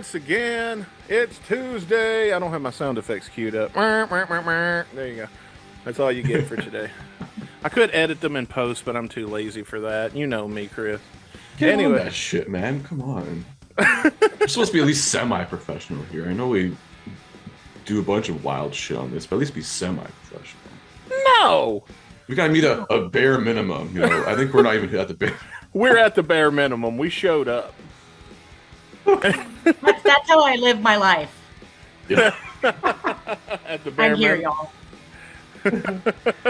once again. It's Tuesday. I don't have my sound effects queued up. There you go. That's all you get for today. I could edit them in post, but I'm too lazy for that. You know me, Chris. Get Anyway, on that shit, man. Come on. We're supposed to be at least semi-professional here. I know we do a bunch of wild shit on this, but at least be semi-professional. no, We gotta meet a bare minimum. You know, I think we're not even at the bare. we're at the bare minimum. We showed up. That's how I live my life. Yeah. At the bare I'm here, minimum.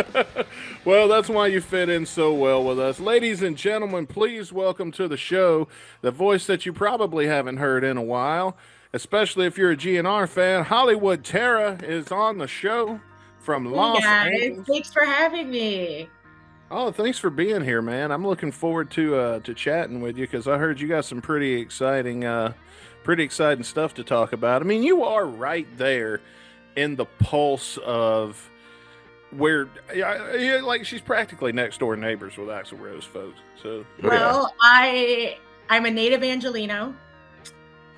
y'all. Well, that's why you fit in so well with us. Ladies and gentlemen, please welcome to the show the voice that you probably haven't heard in a while, especially if you're a GNR fan. Hollywood Tara is on the show from Hey Los guys, Angeles. thanks for having me. Oh, thanks for being here, man. I'm looking forward to chatting with you because I heard you got some pretty exciting stuff to talk about. I mean, you are right there in the pulse of where, like, she's practically next door neighbors with Axl Rose, folks. So, Well, I'm a native Angelino,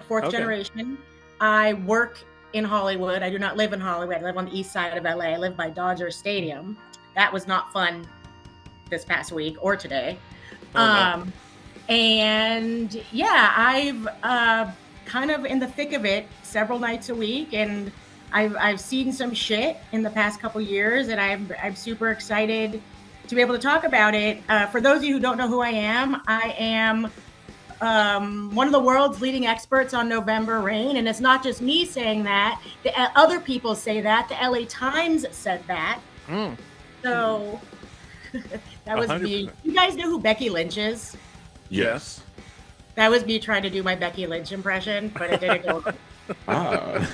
fourth Okay. generation. I work in Hollywood. I do not live in Hollywood. I live on the east side of LA. I live by Dodger Stadium. That was not fun this past week or today. Oh, no. And yeah, I've kind of in the thick of it several nights a week, and I've seen some shit in the past couple years, and I'm super excited to be able to talk about it. For those of you who don't know who I am one of the world's leading experts on November Rain, and it's not just me saying that. The other people say that. The LA Times said that. Mm. So that was me. 100%. You guys know who Becky Lynch is? Yes. That was me trying to do my Becky Lynch impression, but it didn't go. Ah.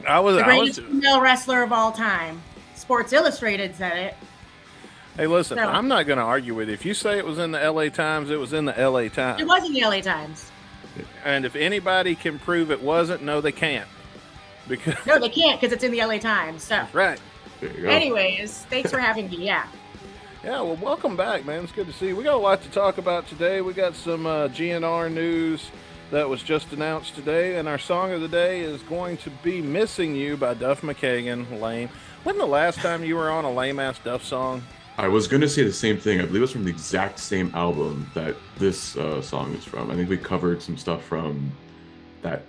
The greatest female wrestler of all time. Sports Illustrated said it. Hey, listen, So- I'm not going to argue with you. If you say it was in the LA Times, it was in the LA Times. It was in the LA Times. And if anybody can prove it wasn't, no, they can't. Because No, they can't because it's in the LA Times. So, right. There you go. anyways, thanks for having me. Yeah. Yeah, well, welcome back, man. It's good to see you. We got a lot to talk about today. We got some GNR news that was just announced today, and our song of the day is going to be "Missing You" by Duff McKagan. Lame. When the last time you were on a lame-ass Duff song? I was gonna say the same thing. I believe it's from the exact same album that this song is from. I think we covered some stuff from that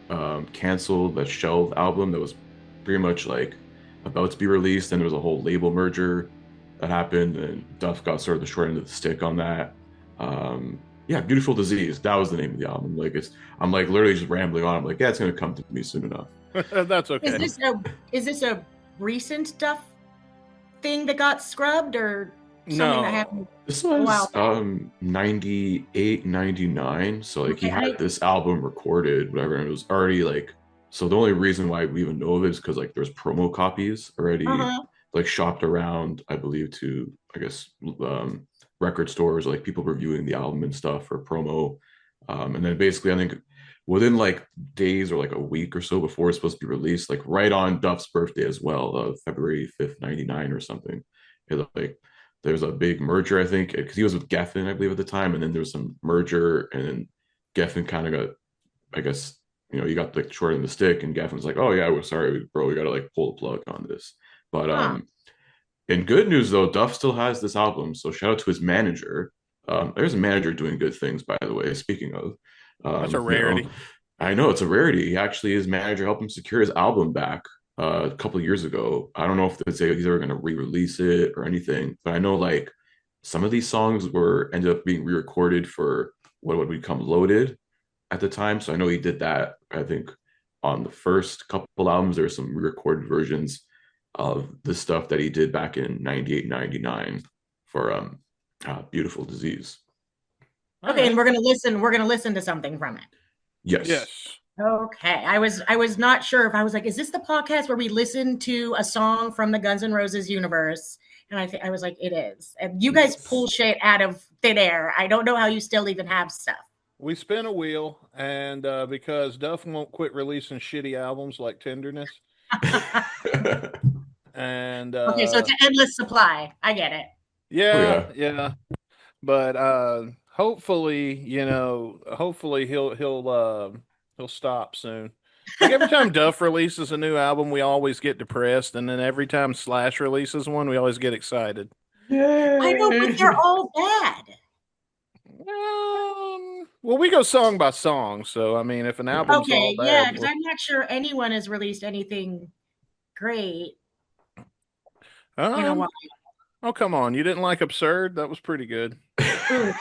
canceled, that shelved album that was pretty much like about to be released, and there was a whole label merger that happened, and Duff got sort of the short end of the stick on that. Yeah, Beautiful Disease. That was the name of the album. I'm like literally just rambling on. I'm like, yeah, it's gonna come to me soon enough. That's okay. Is this a recent Duff thing that got scrubbed, or something that happened? This Wow. was 98, 99. So like he Okay, had this album recorded, whatever, and it was already like, so the only reason why we even know of it is because like there's promo copies already like shopped around, I believe, to I guess record stores, like people reviewing the album and stuff for promo. And then basically I think within like days or like a week or so before it's supposed to be released, like right on Duff's birthday as well, of February 5th, 99 or something. Like there's a big merger, I think, because he was with Geffen, I believe, at the time, and then there was some merger, and then Geffen kind of got, I guess, you got like short in the stick, and Geffen's like, oh yeah, we're sorry, bro, we gotta like pull the plug on this. But in good news though, Duff still has this album, so shout out to his manager. There's a manager doing good things, by the way. Speaking of, That's a rarity. I know it's a rarity. His manager helped him secure his album back a couple of years ago. I don't know if they say he's ever going to re-release it or anything, but I know like some of these songs ended up being re-recorded for what would become Loaded at the time. So I know he did that. I think on the first couple albums, there were some re-recorded versions of the stuff that he did back in 98, 99 for Beautiful Disease. Okay, and we're gonna listen to something from it. Yes. Yes. Okay, I was not sure if I was like, is this the podcast where we listen to a song from the Guns N' Roses universe? And I was like, it is. And you guys pull shit out of thin air. I don't know how you still even have stuff. We spin a wheel, and because Duff won't quit releasing shitty albums like Tenderness. And Okay, so it's an endless supply. I get it. yeah. But hopefully, hopefully he'll He'll stop soon. Like every time Duff releases a new album, we always get depressed, and then every time Slash releases one, we always get excited. I know, but they're all bad. Well, we go song by song, so I mean, if an album's all bad, yeah, because I'm not sure anyone has released anything great in a while. Oh, come on. You didn't like Absurd? That was pretty good. You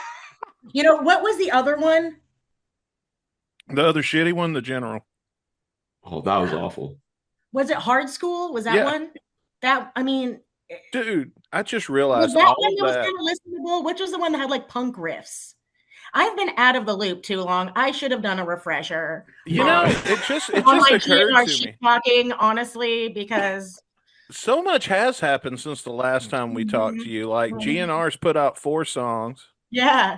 know, what was the other one? The other shitty one, The General. Oh, that was awful. Was it Hard School? Was that one? That, I mean... Dude, I just realized was that one that was kind of listenable? Which was the one that had like punk riffs? I've been out of the loop too long. I should have done a refresher. You know, it just occurred to me. Talking honestly, because so much has happened since the last time we talked to you. Like GNR's put out 4 songs. Yeah.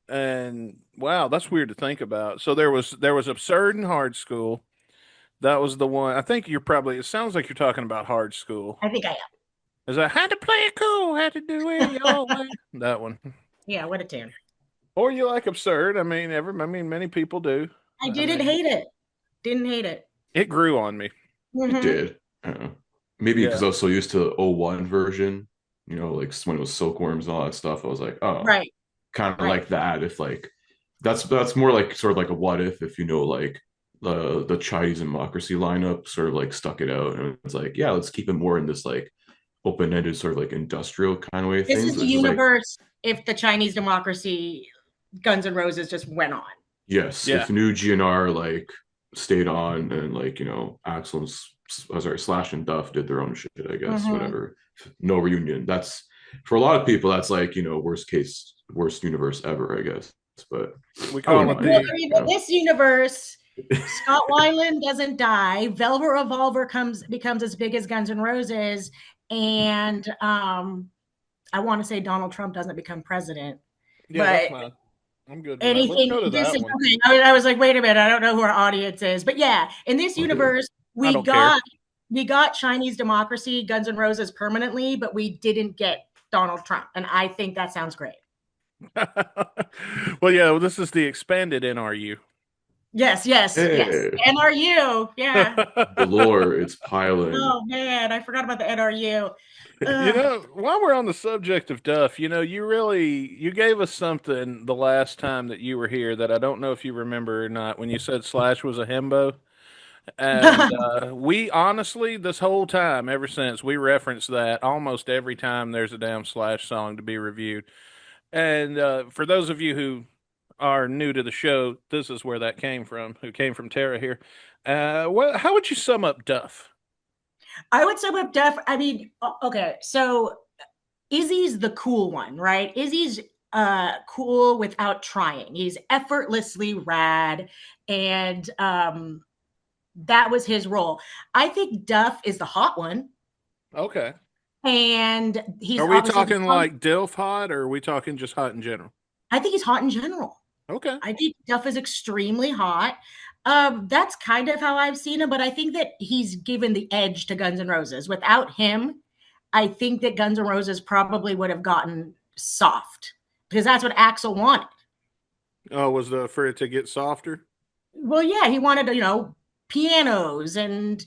And wow, that's weird to think about. So there was Absurd and Hard School. That was the one. I think it sounds like you're talking about Hard School. I think I am. Is that had to play it cool, had to do it your way? That one. Yeah, what a tune. Or you like Absurd. I mean, many people do. I didn't hate it. Didn't hate it. It grew on me. It did. Maybe because I was so used to the 01 version, you know, like when it was Silkworms and all that stuff. I was like, oh, right. Kind of like that. If like that's more like sort of like a what if you know, like the Chinese Democracy lineup sort of like stuck it out, and it's like, yeah, let's keep it more in this like open-ended sort of like industrial kind of way. This is the universe if the Chinese Democracy Guns N' Roses just went on. Yes, if new GNR like stayed on and like, you know, Axl and Slash and Duff did their own shit, I guess, whatever. No reunion. That's for a lot of people. That's like, you know, worst universe ever, I guess. But we call it this universe. Scott Weiland doesn't die. Velvet Revolver becomes as big as Guns N' Roses, and I want to say Donald Trump doesn't become president. Yeah, that's fine. I'm good. Anything. I was like, wait a minute, I don't know who our audience is, but yeah, in this universe, we got Chinese Democracy, Guns N' Roses permanently, but we didn't get Donald Trump, and I think that sounds great. Well, yeah, this is the expanded NRU. Yes. NRU, yeah. The lore, it's piling. Oh man, I forgot about the NRU. You know, while we're on the subject of Duff, you know, you gave us something the last time that you were here that I don't know if you remember or not, when you said Slash was a himbo. And we honestly, this whole time, ever since, we reference that almost every time there's a damn Slash song to be reviewed. And for those of you who are new to the show, this is where that came from, who came from Tara here. How would you sum up Duff? I would sum up Duff. I mean, okay, so Izzy's the cool one, right? Izzy's cool without trying. He's effortlessly rad, and that was his role. I think Duff is the hot one. Okay. And he's. Are we talking like DILF hot, or are we talking just hot in general? I think he's hot in general. Okay. I think Duff is extremely hot. That's kind of how I've seen him, but I think that he's given the edge to Guns N' Roses. Without him, I think that Guns N' Roses probably would have gotten soft, because that's what Axl wanted. Oh, was for it to get softer? Well, yeah, he wanted, you know, pianos and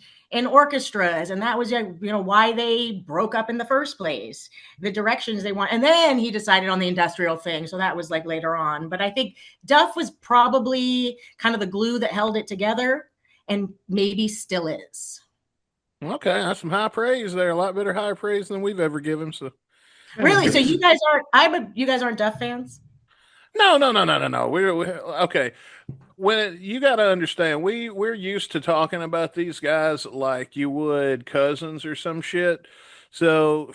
orchestras, and that was, you know, why they broke up in the first place, the directions they want. And then he decided on the industrial thing, so that was like later on. But I think Duff was probably kind of the glue that held it together, and maybe still is. Okay, that's some high praise there. A lot better high praise than we've ever given. So really, so you guys aren't Duff fans? No. We're okay. When you got to understand, we're used to talking about these guys like you would cousins or some shit. So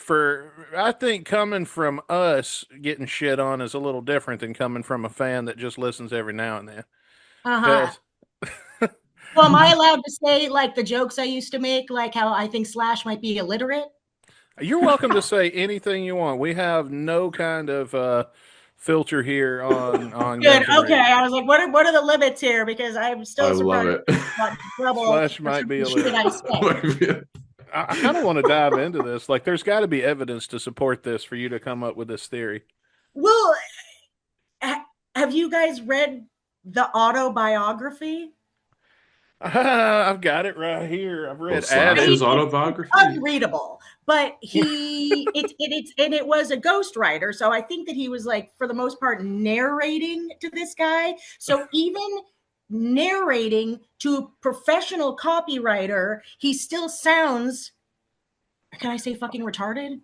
I think coming from us getting shit on is a little different than coming from a fan that just listens every now and then. Well, am I allowed to say like the jokes I used to make, like how I think Slash might be illiterate? You're welcome to say anything you want. We have no kind of filter here on good. Okay, I was like, what are the limits here? Because I'm still surprised. Slash might be illiterate. I kind of want to dive into this. Like, there's got to be evidence to support this for you to come up with this theory. Well, have you guys read the autobiography? I've got it right here. I've read Slash's Addict. autobiography. Unreadable, but it was a ghostwriter, so I think that he was like, for the most part, narrating to this guy. So even narrating to a professional copywriter, he still sounds, can I say fucking retarded?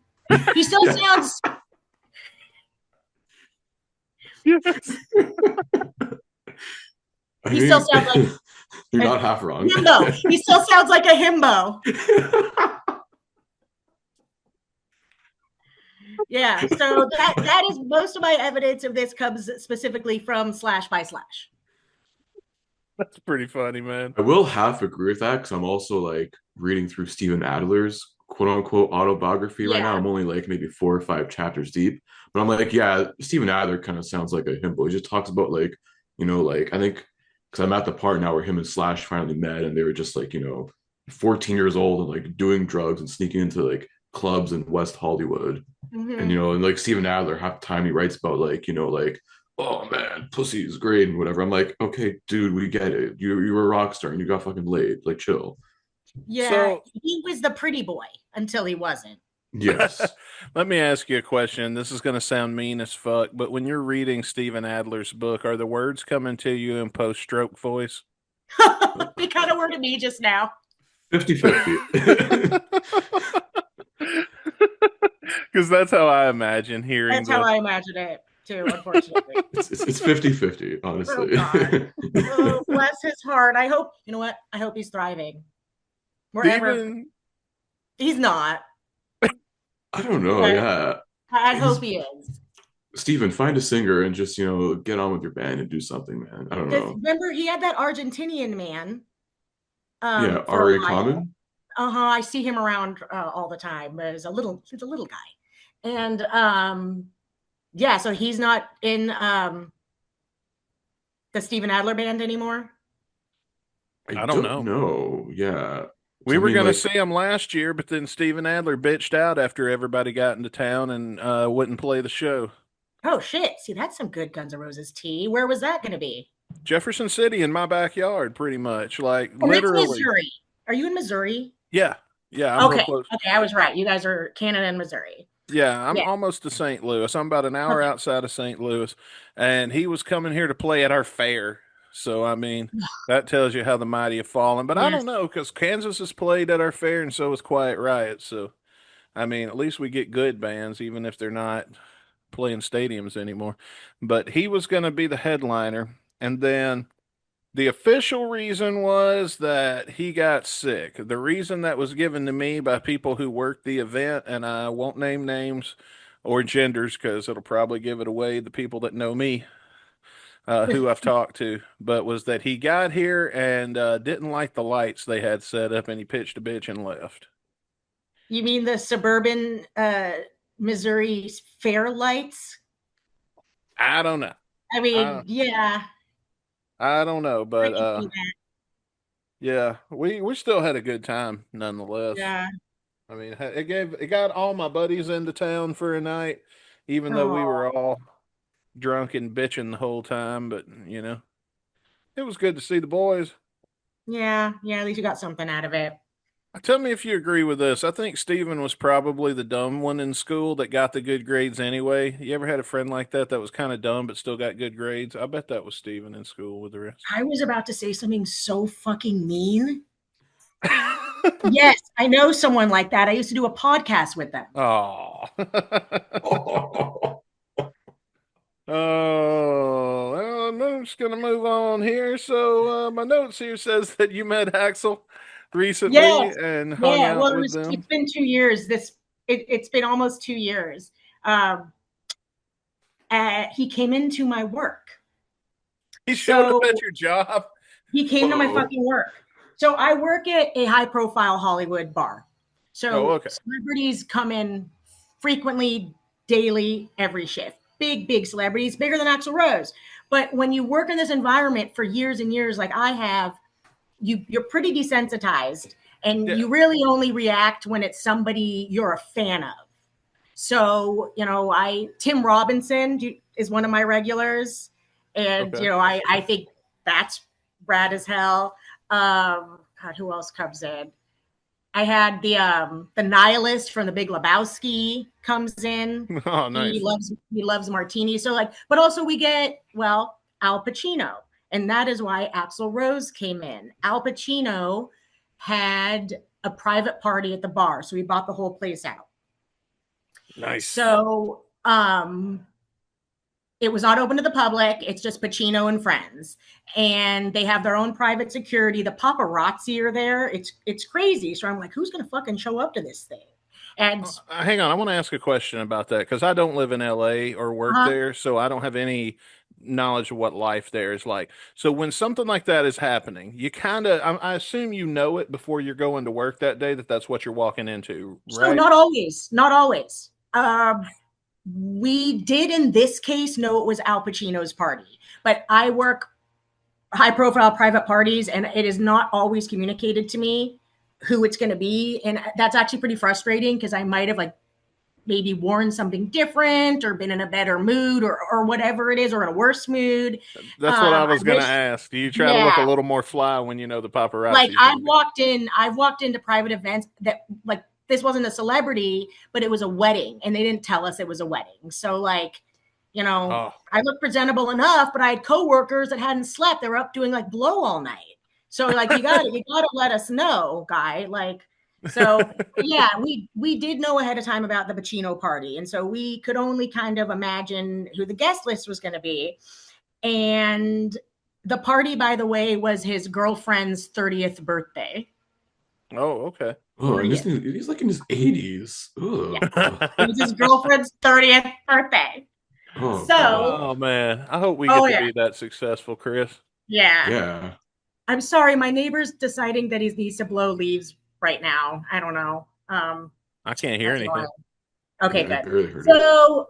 He still sounds. Yes. He still sounds like you're not half wrong. himbo. He still sounds like a himbo. Yeah, so that is most of my evidence of this comes specifically from Slash by Slash. That's pretty funny, man. I will half agree with that because I'm also like reading through Stephen Adler's quote unquote autobiography right now. I'm only like maybe 4 or 5 chapters deep, but I'm like, yeah, Stephen Adler kind of sounds like a himbo. He just talks about like, like I think because I'm at the part now where him and Slash finally met and they were just like, 14 years old and like doing drugs and sneaking into like clubs in West Hollywood. Mm-hmm. And like Stephen Adler, half the time he writes about like, like oh man, pussy is great and whatever. I'm like, okay, dude, we get it. You were a rock star and you got fucking laid. Like, chill. Yeah, so, he was the pretty boy until he wasn't. Yes. Let me ask you a question. This is going to sound mean as fuck, but when you're reading Stephen Adler's book, are the words coming to you in post-stroke voice? He kind of were to me just now. 50-50. Because that's how I imagine hearing. That's how I imagine it too, unfortunately. It's 50-50, honestly. Oh, bless his heart. I hope, you know what? I hope he's thriving. Wherever. He's not. I don't know, yeah. I hope he is. Steven, find a singer and just, get on with your band and do something, man. I don't know. Remember, he had that Argentinian man. Yeah, Ari Common. I see him around all the time. He's a little guy. And yeah, so he's not in the Stephen Adler band anymore. I don't know. Yeah. We were going to see him last year, but then Stephen Adler bitched out after everybody got into town and wouldn't play the show. Oh, shit. See, that's some good Guns N' Roses tea. Where was that going to be? Jefferson City, in my backyard, pretty much. Like, literally. Missouri. Are you in Missouri? Yeah. Yeah, I'm real close. Okay, I was right. You guys are Canada and Missouri. Yeah, I'm almost to St. Louis. I'm about an hour outside of St. Louis, and he was coming here to play at our fair. So, I mean, that tells you how the mighty have fallen. But I don't know, because Kansas has played at our fair, and so has Quiet Riot. So, I mean, at least we get good bands, even if they're not playing stadiums anymore. But he was going to be the headliner, and then the official reason was that he got sick. The reason that was given to me by people who worked the event, and I won't name names or genders because it'll probably give it away, the people that know me, who I've talked to, but was that he got here and didn't like the lights they had set up, and he pitched a bitch and left. You mean the suburban Missouri fair lights? I don't know. I mean, yeah. I don't know, but yeah, we still had a good time nonetheless. Yeah. I mean, it got all my buddies into town for a night, even though we were all drunk and bitching the whole time. But it was good to see the boys. Yeah. At least you got something out of it. Tell me if you agree with this. I think Steven was probably the dumb one in school that got the good grades anyway. You ever had a friend like that was kind of dumb but still got good grades? I bet that was Steven in school with the rest. I was about to say something so fucking mean. Yes, I know someone like that. I used to do a podcast with them. Oh. Oh, well, I'm just going to move on here. So my notes here says that you met Axel recently and hung out with them. It's been 2 years. It's been almost 2 years. He came into my work. He showed up at your job? He came to my fucking work. So I work at a high-profile Hollywood bar. So celebrities come in frequently, daily, every shift. Big celebrities, bigger than Axl Rose. But when you work in this environment for years and years, like I have, you're pretty desensitized, and you really only react when it's somebody you're a fan of. So, Tim Robinson is one of my regulars, and I think that's rad as hell. God, who else comes in? I had the nihilist from The Big Lebowski comes in. Oh, nice. He loves martinis. So like, but also we get Al Pacino, and that is why Axl Rose came in. Al Pacino had a private party at the bar, so we bought the whole place out. Nice. So it was not open to the public. It's just Pacino and friends, and they have their own private security. The paparazzi are there. It's crazy. So I'm like, who's gonna fucking show up to this thing? And hang on, I want to ask a question about that because I don't live in LA or work there, so I don't have any knowledge of what life there is like. So when something like that is happening, you kind of, I assume you know it before you're going to work that day that that's what you're walking into, right? So not always, not always. We did in this case know it was Al Pacino's party, but I work high profile private parties and it is not always communicated to me who it's going to be. And that's actually pretty frustrating because I might have like maybe worn something different or been in a better mood or whatever it is, or in a worse mood. That's what I was going to ask. Do you try to look a little more fly when you know the paparazzi? Like I've walked into private events that like, this wasn't a celebrity, but it was a wedding and they didn't tell us it was a wedding. So like, you know, I looked presentable enough, but I had coworkers that hadn't slept. They were up doing like blow all night. So like, you gotta let us know, guy. Like, so yeah, we did know ahead of time about the Pacino party. And so we could only kind of imagine who the guest list was going to be. And the party, by the way, was his girlfriend's 30th birthday. Oh, okay. Oh, he's like in his 80s. Yeah. It was his girlfriend's 30th birthday. Oh man, I hope we get to be that successful, Chris. Yeah. I'm sorry, my neighbor's deciding that he needs to blow leaves right now. I don't know. I can't hear anything. Okay, good. So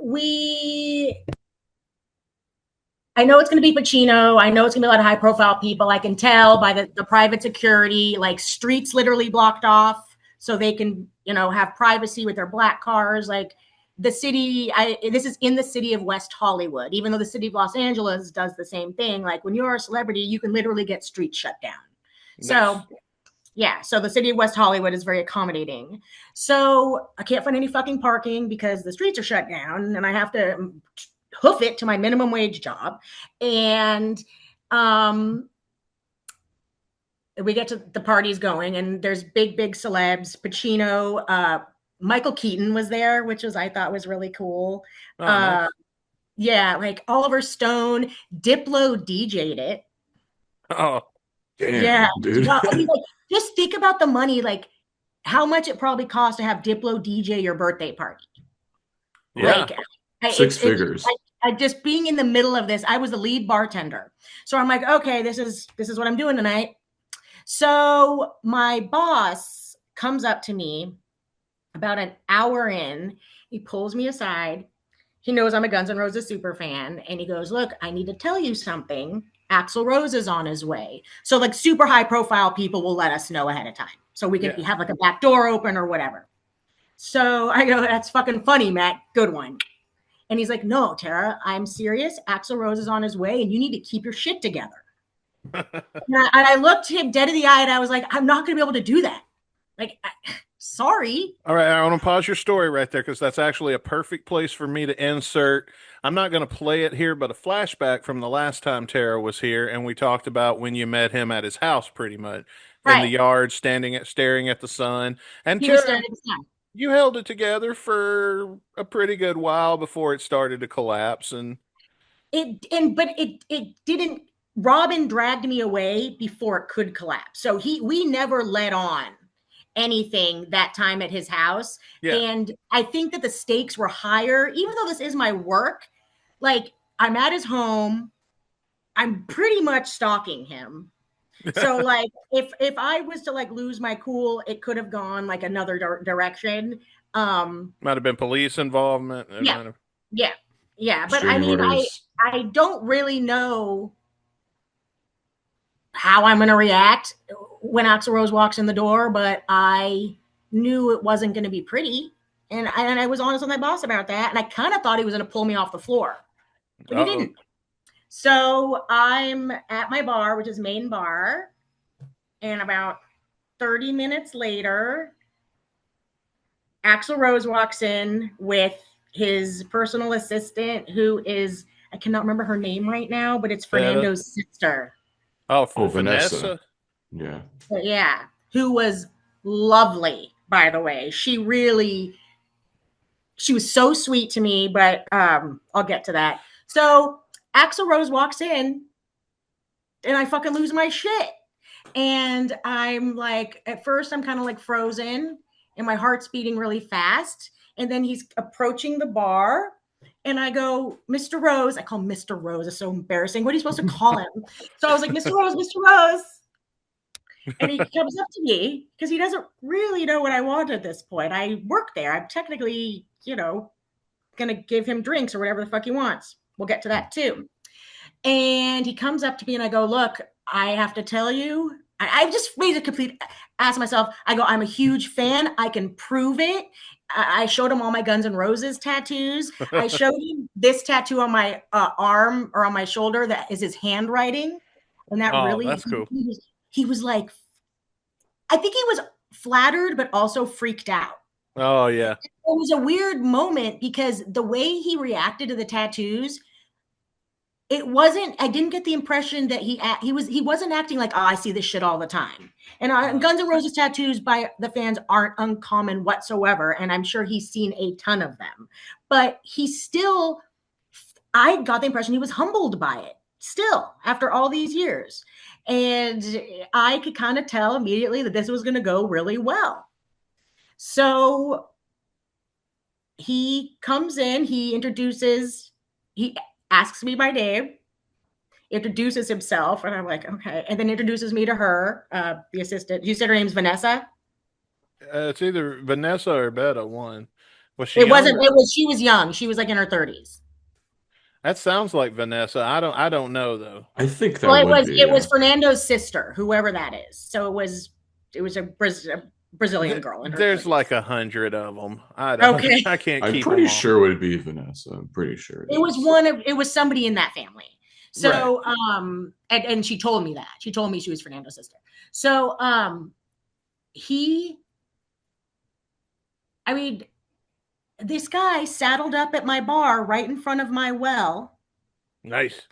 I know it's going to be Pacino. I know it's going to be a lot of high profile people. I can tell by the private security, like streets literally blocked off so they can, you know, have privacy with their black cars. Like the city, this is in the city of West Hollywood, even though the city of Los Angeles does the same thing. Like when you're a celebrity, you can literally get streets shut down. Nice. So yeah, so the city of West Hollywood is very accommodating. So I can't find any fucking parking because the streets are shut down and I have to hoof it to my minimum wage job. And we get to the parties going and there's big celebs. Pacino, Michael Keaton was there, which I thought was really cool. Nice. Yeah, like Oliver Stone, Diplo DJ'd it. Oh, damn, yeah, dude. Well, I mean, like, just think about the money, like how much it probably costs to have Diplo DJ your birthday party. Yeah. Like, six figures. I just being in the middle of this, I was the lead bartender. So I'm like, okay, this is what I'm doing tonight. So my boss comes up to me about an hour in. He pulls me aside. He knows I'm a Guns N' Roses super fan. And he goes, look, I need to tell you something. Axl Rose is on his way. So like super high profile people will let us know ahead of time. So we can have like a back door open or whatever. So I go, that's fucking funny, Matt. Good one. And he's like, no, Tara, I'm serious. Axl Rose is on his way and you need to keep your shit together. and I looked him dead in the eye and I was like, I'm not going to be able to do that. Like, sorry. All right. I want to pause your story right there because that's actually a perfect place for me to insert. I'm not going to play it here, but a flashback from the last time Tara was here. And we talked about when you met him at his house pretty much in the yard, staring at the sun. And Tara, you held it together for a pretty good while before it started to collapse. And it didn't. Robin dragged me away before it could collapse. So we never let on anything that time at his house. Yeah. And I think that the stakes were higher, even though this is my work. Like I'm at his home. I'm pretty much stalking him. So like if I was to like lose my cool, it could have gone like another direction. Might have been police involvement. Yeah. But I mean, I don't really know how I'm going to react when Axl Rose walks in the door, but I knew it wasn't going to be pretty. And I was honest with my boss about that. And I kind of thought he was going to pull me off the floor, but he didn't. So I'm at my bar, which is Main Bar. And about 30 minutes later, Axl Rose walks in with his personal assistant, who is, I cannot remember her name right now, but it's Fernando's sister. Oh, Vanessa. Yeah. But yeah, who was lovely, by the way. She was so sweet to me, but I'll get to that. So Axl Rose walks in and I fucking lose my shit. And I'm like, at first I'm kind of like frozen and my heart's beating really fast. And then he's approaching the bar and I go, Mr. Rose. I call him Mr. Rose. It's so embarrassing. What are you supposed to call him? So I was like, Mr. Rose, Mr. Rose. And he comes up to me because he doesn't really know what I want at this point. I work there. I'm technically, going to give him drinks or whatever the fuck he wants. We'll get to that too. And he comes up to me and I go, look, I have to tell you, I just made a complete ask myself. I go, I'm a huge fan. I can prove it. I showed him all my Guns N' Roses tattoos. I showed him this tattoo on my arm or on my shoulder that is his handwriting. And that that's cool. He was like, I think he was flattered, but also freaked out. Oh, yeah. It was a weird moment because the way he reacted to the tattoos, I didn't get the impression that he wasn't acting like, oh, I see this shit all the time. And Guns N' Roses tattoos by the fans aren't uncommon whatsoever. And I'm sure he's seen a ton of them, but I got the impression he was humbled by it still after all these years. And I could kind of tell immediately that this was going to go really well. So he comes in, he asks me my name, introduces himself, and I'm like, okay. And then introduces me to her, the assistant. You said her name's Vanessa? It's either Vanessa or Betta, one. She was young. She was like in her 30s. That sounds like Vanessa. I don't know though. I think that it was Fernando's sister, whoever that is. So it was a Brazilian girl. There's 30s. Like 100 of them. I can't. I'm pretty sure it would be Vanessa. I'm pretty sure it was somebody in that family. So right. And she told me that. She told me she was Fernando's sister. So this guy saddled up at my bar right in front of my well. Nice.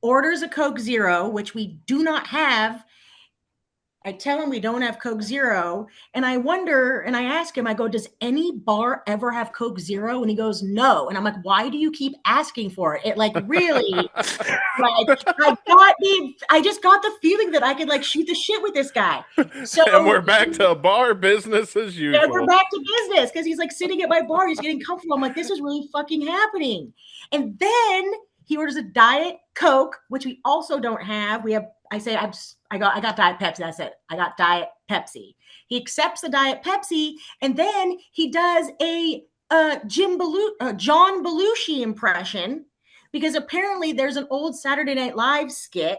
Orders a Coke Zero, which we do not have. I tell him we don't have Coke Zero. And I wonder, and I ask him, I go, does any bar ever have Coke Zero? And he goes, no. And I'm like, why do you keep asking for it? It like really, I just got the feeling that I could like shoot the shit with this guy. So and we're back to bar business as usual. And we're back to business because he's like sitting at my bar. He's getting comfortable. I'm like, this is really fucking happening. And then he orders a Diet Coke, which we also don't have. I got Diet Pepsi. That's it. I got Diet Pepsi. He accepts the Diet Pepsi, and then he does a John Belushi impression because apparently there's an old Saturday Night Live skit,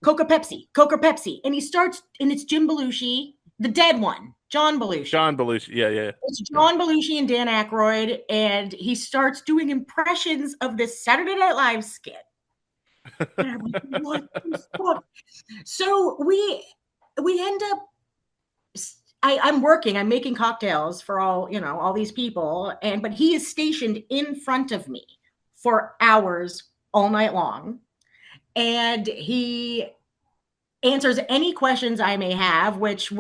Coca Pepsi, and he starts, and it's Jim Belushi, the dead one, John Belushi. Yeah. It's John Belushi and Dan Aykroyd, and he starts doing impressions of this Saturday Night Live skit. And I'm like, what the fuck? So we end up. I'm working. I'm making cocktails for all these people, but he is stationed in front of me for hours all night long, and he answers any questions I may have, which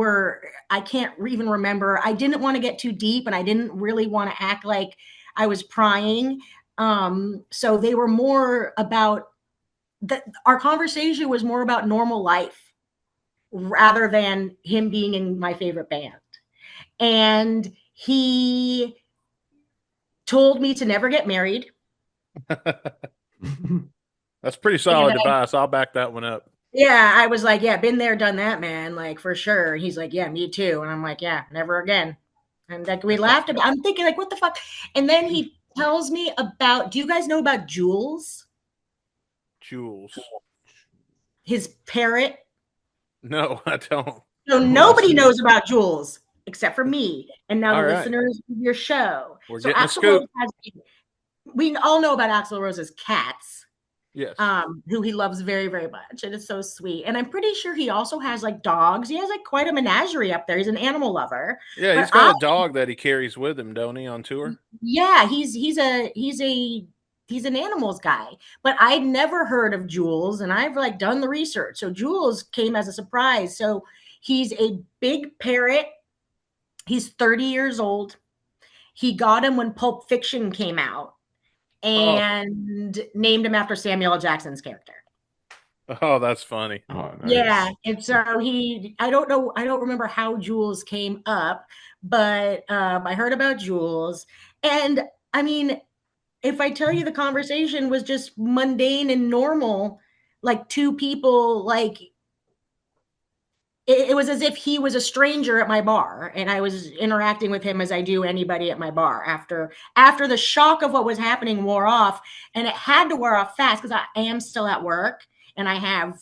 I can't even remember. I didn't want to get too deep, and I didn't really want to act like I was prying. So they were more about. Our conversation was more about normal life rather than him being in my favorite band. And he told me to never get married. That's pretty solid advice. I'll back that one up. Yeah, I was like, yeah, been there, done that, man, like for sure. He's like, yeah, me too. And I'm like, yeah, never again. And like we laughed about. I'm thinking like, what the fuck? And then he tells me about. Do you guys know about Jules? His parrot? No, I don't. So nobody knows about Jules except for me and now the listeners of your show. We're getting a scoop. We all know about Axl Rose's cats. Yes. Who he loves very, very much. And it's so sweet. And I'm pretty sure he also has like dogs. He has like quite a menagerie up there. He's an animal lover. Yeah, But he's got a dog that he carries with him, don't he, on tour? yeah, he's an animals guy. But I'd never heard of Jules, and I've like done the research. So Jules came as a surprise. So he's a big parrot. He's 30 years old. He got him when Pulp Fiction came out and named him after Samuel L. Jackson's character. Oh, that's funny. Oh, nice. Yeah. And so I don't know, I don't remember how Jules came up, but I heard about Jules. And I mean, if I tell you the conversation was just mundane and normal, like two people, like it was as if he was a stranger at my bar and I was interacting with him as I do anybody at my bar after the shock of what was happening wore off. And it had to wear off fast because I am still at work and I have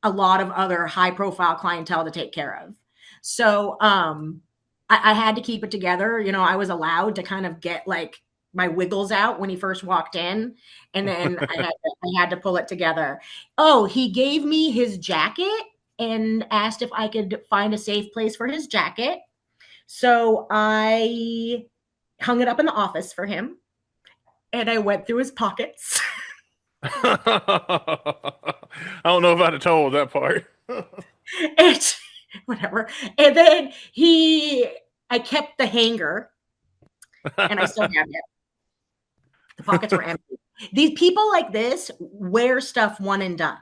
a lot of other high profile clientele to take care of. So I had to keep it together. You know, I was allowed to kind of get like my wiggles out when he first walked in, and then I had to pull it together. Oh, he gave me his jacket and asked if I could find a safe place for his jacket. So I hung it up in the office for him, and I went through his pockets. I don't know if I'd have told that part. And whatever. And then I kept the hanger, and I still have it. The pockets were empty. These people like this wear stuff one and done.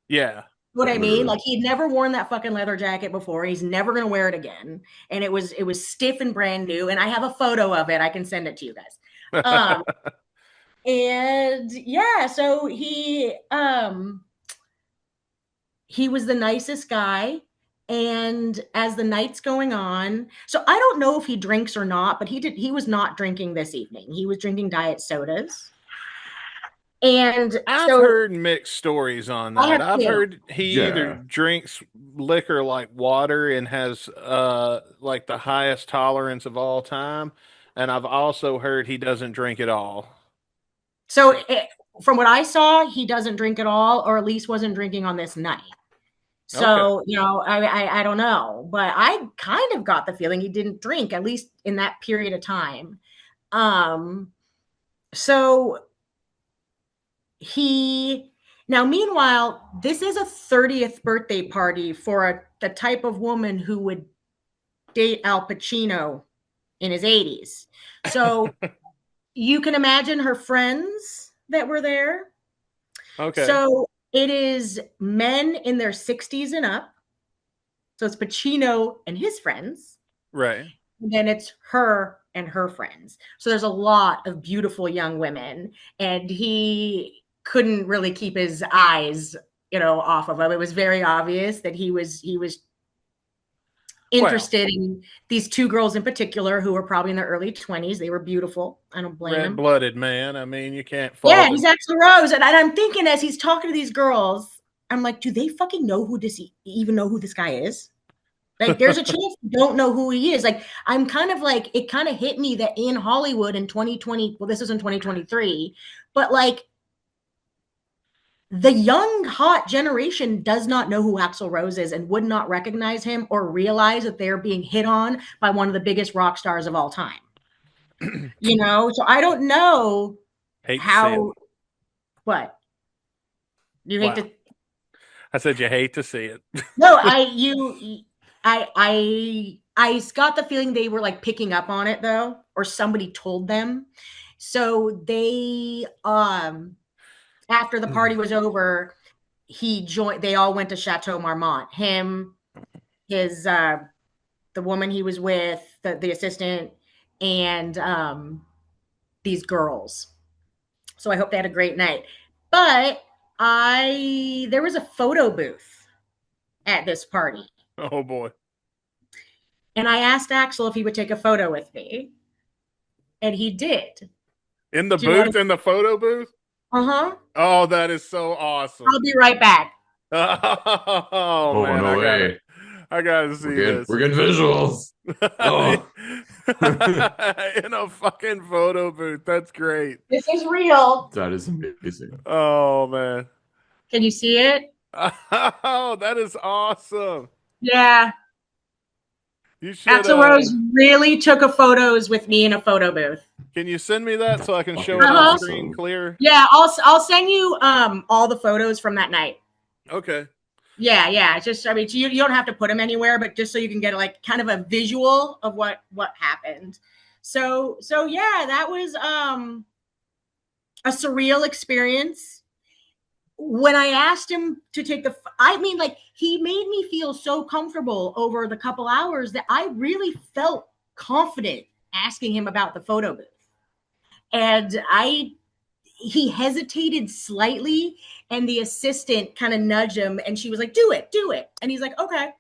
Yeah. What I mean? Like he'd never worn that fucking leather jacket before. He's never gonna wear it again. And it was stiff and brand new. And I have a photo of it. I can send it to you guys. And yeah, so he was the nicest guy. And as the night's going on, so I don't know if he drinks or not, but he was not drinking this evening. He was drinking diet sodas. And I've heard mixed stories on that. I've heard he either drinks liquor like water and has like the highest tolerance of all time, and I've also heard he doesn't drink at all. So from what I saw, he doesn't drink at all, or at least wasn't drinking on this night. So, okay. You know, I don't know, but I kind of got the feeling he didn't drink, at least in that period of time. So meanwhile, this is a 30th birthday party for the type of woman who would date Al Pacino in his 80s. So you can imagine her friends that were there. Okay. So it is men in their 60s and up. So it's Pacino and his friends. Right. And then it's her and her friends. So there's a lot of beautiful young women. And he couldn't really keep his eyes, you know, off of them. It was very obvious that he was interested in these two girls in particular who were probably in their early 20s. They were beautiful. I don't blame him. Red-blooded man. I mean, you can't fault him. He's Axl Rose. And I'm thinking as he's talking to these girls, I'm like, do they fucking know even know who this guy is? Like, there's a chance you don't know who he is. Like, I'm kind of like, it kind of hit me that in Hollywood in 2020, well, this was in 2023, but like, the young, hot generation does not know who Axl Rose is and would not recognize him or realize that they're being hit on by one of the biggest rock stars of all time. You know? So I don't know how. What? You hate to. I said you hate to see it. No, I got the feeling they were like picking up on it though, or somebody told them. So they after the party was over, they all went to Chateau Marmont. Him, his the woman he was with, the assistant, and these girls. So I hope they had a great night. But there was a photo booth at this party. Oh boy. And I asked Axl if he would take a photo with me. And he did. In the booth, in the photo booth? Uh-huh. Oh, that is so awesome. I'll be right back. Oh man, no way. I gotta see this. We're getting visuals. Oh. In a fucking photo booth. That's great. This is real. That is amazing. Oh man. Can you see it? Oh, that is awesome. Yeah. You should Axl Rose really took photos with me in a photo booth. Can you send me that so I can show fucking it on Uh-huh. screen clear? Yeah, I'll send you all the photos from that night. Okay. Yeah. Just I mean, you don't have to put them anywhere, but just so you can get like kind of a visual of what happened. So yeah, that was a surreal experience. When I asked him to take I mean, like, he made me feel so comfortable over the couple hours that I really felt confident asking him about the photo booth. And he hesitated slightly, and the assistant kind of nudged him, and she was like, do it. And he's like, okay.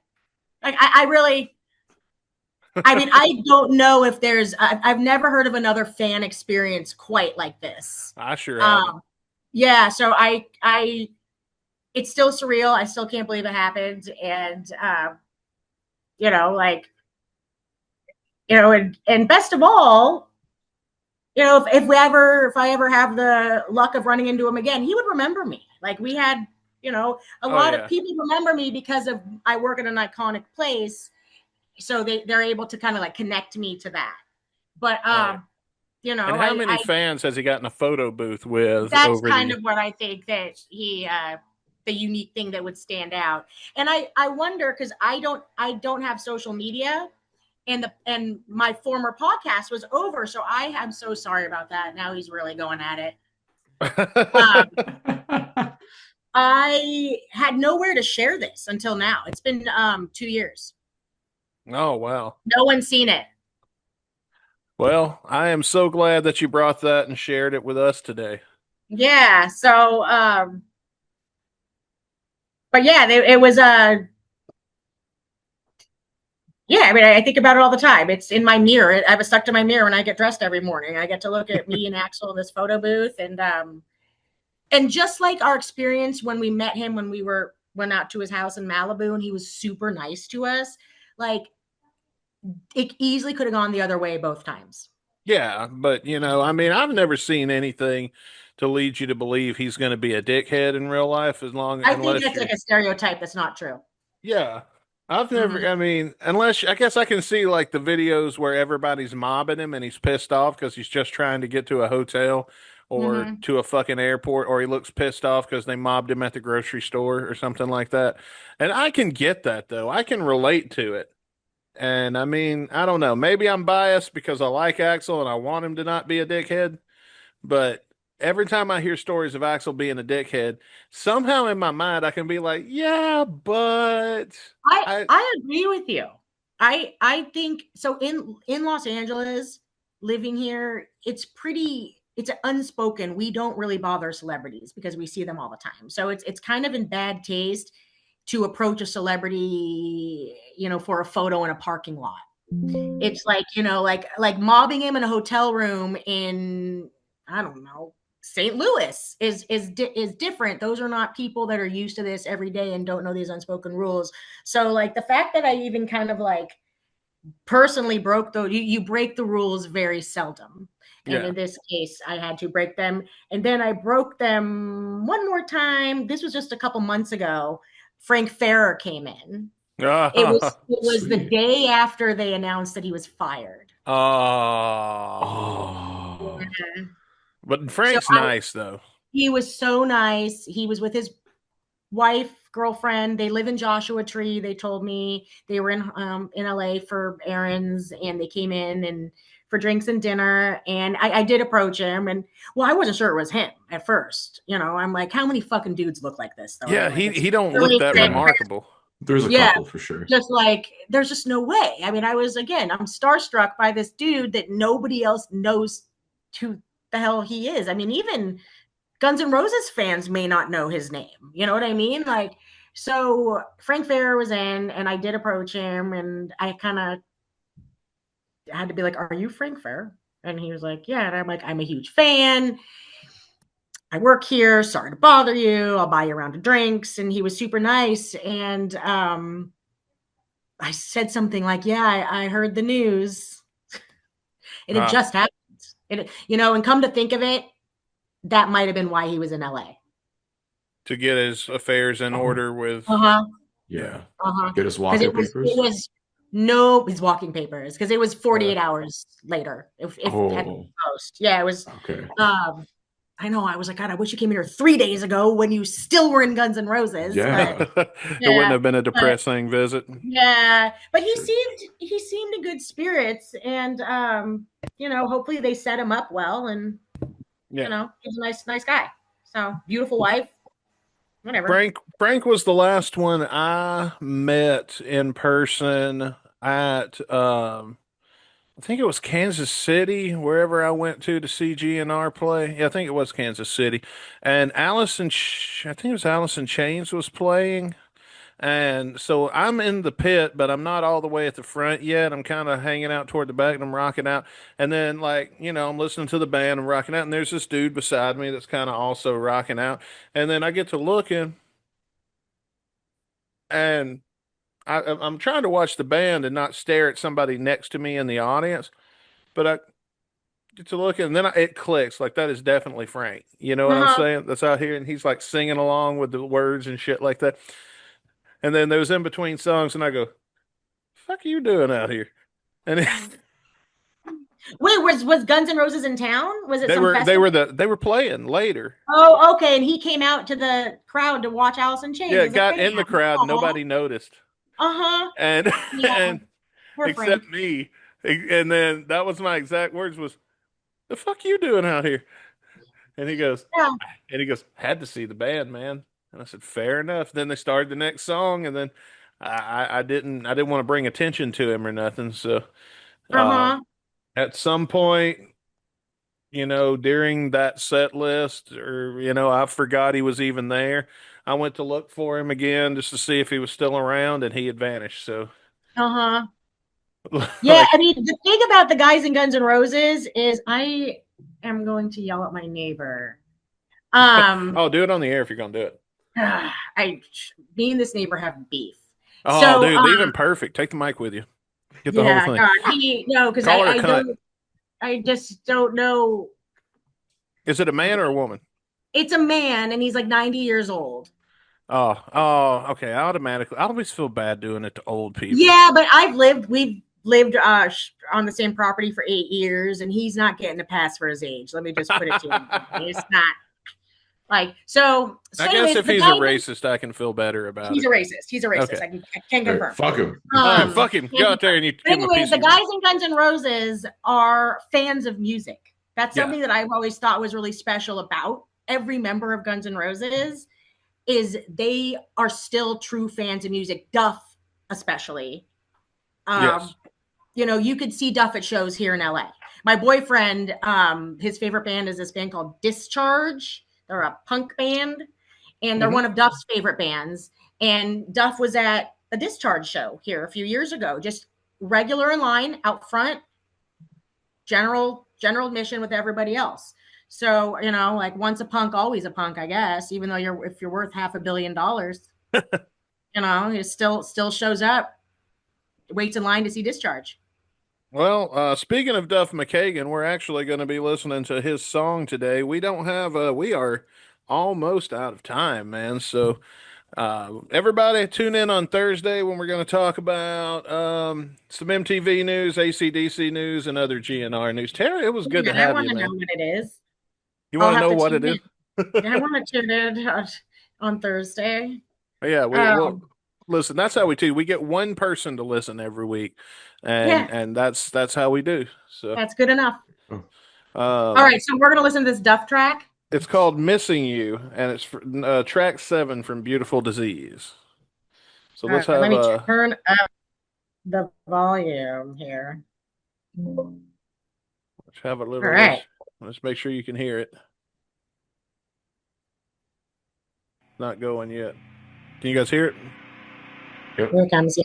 Like, I really, I mean, I don't know if I've never heard of another fan experience quite like this. I sure haven't. Yeah. So it's still surreal. I still can't believe it happened. And, and best of all, if I ever have the luck of running into him again, he would remember me. Like, we had, a lot of people remember me because of I work at an iconic place. So they're able to kind of like connect me to that. But, and how many fans has he gotten a photo booth with? That's kind of what I think that the unique thing that would stand out. And I wonder, because I don't have social media, and my former podcast was over, so I am so sorry about that. Now he's really going at it. I had nowhere to share this until now. It's been 2 years. Oh wow. No one's seen it. Well, I am so glad that you brought that and shared it with us today. Yeah. So, but yeah, it was yeah, I mean, I think about it all the time. It's in my mirror. I have it stuck to my mirror when I get dressed every morning. I get to look at me and Axl in this photo booth, and just like our experience when we met him when we went out to his house in Malibu, and he was super nice to us. Like, it easily could have gone the other way both times. Yeah, but I mean, I've never seen anything to lead you to believe he's going to be a dickhead in real life. I think that's like a stereotype that's not true. Yeah, I've never. I mean, unless I guess I can see like the videos where everybody's mobbing him and he's pissed off because he's just trying to get to a hotel or to a fucking airport, or he looks pissed off because they mobbed him at the grocery store or something like that. And I can get that though. I can relate to it. And I mean, I don't know. Maybe I'm biased because I like Axl and I want him to not be a dickhead. But every time I hear stories of Axl being a dickhead, somehow in my mind I can be like, yeah, but I agree with you. I think so. In Los Angeles, living here, it's unspoken. We don't really bother celebrities because we see them all the time. So it's kind of in bad taste to approach a celebrity, for a photo in a parking lot. It's like, like mobbing him in a hotel room in, I don't know, St. Louis is different. Those are not people that are used to this every day and don't know these unspoken rules. So like the fact that I even kind of like personally broke you break the rules very seldom. And in this case, I had to break them. And then I broke them one more time. This was just a couple months ago. Frank Ferrer came in. It was the day after they announced that he was fired. Oh. Yeah. But Frank's nice though. He was so nice. He was with his wife, girlfriend. They live in Joshua Tree. They told me they were in LA for errands, and they came in and for drinks and dinner. And I did approach him, and I wasn't sure it was him at first. I'm like, how many fucking dudes look like this? Though? Yeah, he don't look that remarkable. There's a couple for sure. Just like, there's just no way. I mean, I'm starstruck by this dude that nobody else knows who the hell he is. I mean, even Guns N' Roses fans may not know his name. You know what I mean? Like, so Frank Ferrer was in, and I did approach him, and I kind of had to be like, are you Frank Ferrer? And he was like, yeah. And I'm like, I'm a huge fan. I work here. Sorry to bother you. I'll buy you a round of drinks. And he was super nice. And I said something like, yeah, I heard the news. It had just happened. And come to think of it, that might have been why he was in LA. To get his affairs in order with. Yeah. Get his walking papers. His walking papers, because it was 48 hours later. If had post. Yeah, it was. Okay. I know. I was like, God, I wish you came here 3 days ago when you still were in Guns N' Roses. Yeah. But, it wouldn't have been a depressing visit. Yeah, but he seemed in good spirits, and hopefully they set him up well, and he's a nice guy. So beautiful wife. Whatever. Frank was the last one I met in person at I think it was Kansas City, wherever I went to see GNR play. Yeah, I think it was Kansas City. And I think it was Allison Chains was playing. And so I'm in the pit, but I'm not all the way at the front yet. I'm kind of hanging out toward the back and I'm rocking out. And then, I'm listening to the band and rocking out. And there's this dude beside me that's kind of also rocking out. And then I get to looking and I'm trying to watch the band and not stare at somebody next to me in the audience. But I get to looking and then it clicks. Like, that is definitely Frank. You know what I'm saying? That's out here. And he's like singing along with the words and shit like that. And then there was in between songs, and I go, "Fuck are you doing out here?" And wait, was Guns N' Roses in town? Was it they were playing later? Oh, okay. And he came out to the crowd to watch Allison Chains. Yeah, got in the crowd. Nobody noticed. And except me. And then that was my exact words: "Was the fuck you doing out here?" And he goes, "Had to see the band, man." And I said, "Fair enough." Then they started the next song, and then I didn't want to bring attention to him or nothing. So at some point, during that set list, or I forgot he was even there. I went to look for him again just to see if he was still around, and he had vanished. So yeah, I mean, the thing about the guys in Guns N' Roses is I am going to yell at my neighbor. Oh, do it on the air if you're gonna do it. Me and this neighbor have beef. Oh, so, dude, leave him perfect. Take the mic with you. Get the whole thing. God, because I just don't know. Is it a man or a woman? It's a man, and he's like 90 years old. Oh, okay. I always feel bad doing it to old people. Yeah, but we've lived on the same property for 8 years, and he's not getting a pass for his age. Let me just put it to him. It's not. So I guess if he's a racist, I can feel better about it. He's a racist. Okay. I can confirm. Fuck him. Fuck him. Go out there and you give him a piece the guys in Guns N' Roses are fans of music. That's something that I've always thought was really special about every member of Guns N' Roses is they are still true fans of music. Duff, especially. Yes. You could see Duff at shows here in LA. My boyfriend, his favorite band is this band called Discharge. They're a punk band, and they're one of Duff's favorite bands. And Duff was at a Discharge show here a few years ago, just regular in line out front, general admission with everybody else. So, once a punk, always a punk, I guess, even though if you're worth $500 million, it still shows up, waits in line to see Discharge. Well, speaking of Duff McKagan, we're actually going to be listening to his song today. We are almost out of time, man. So, everybody tune in on Thursday when we're going to talk about some MTV news, AC/DC news, and other GNR news. Tara, it was good to have you, man. I want to know what it is. You want to know what it is? I want to tune in on Thursday. Yeah, we'll listen. That's how we do. We get one person to listen every week, and that's how we do. So that's good enough. All right, so we're gonna listen to this Duff track. It's called "Missing You," and it's track 7 from "Beautiful Disease." So let's have. Let me turn up the volume here. Let's have a little. All right. Let's make sure you can hear it. Not going yet. Can you guys hear it? Yep. Here it comes, yeah.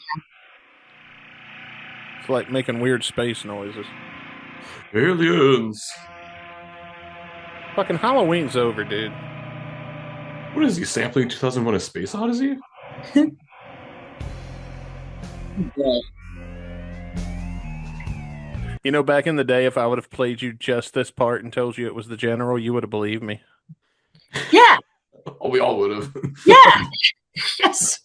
It's like making weird space noises. Aliens. Fucking Halloween's over, dude. What is he sampling 2001: A Space Odyssey? You know, back in the day, if I would have played you just this part and told you it was the general, you would have believed me. Yeah. Oh, we all would have. Yeah. Yes.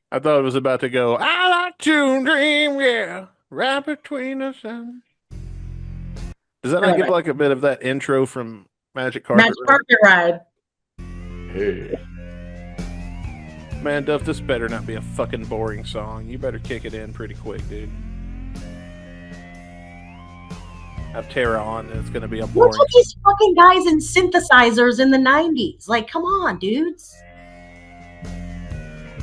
I thought it was about to go, I like to dream, yeah, right between the sun. Does that not give like a bit of that intro from Magic Carpet Ride? Hey. Man, Duff, this better not be a fucking boring song. You better kick it in pretty quick, dude. Have Tara on, and it's going to be a boring. Look at these fucking guys in synthesizers in the 90s. Like, come on, dudes.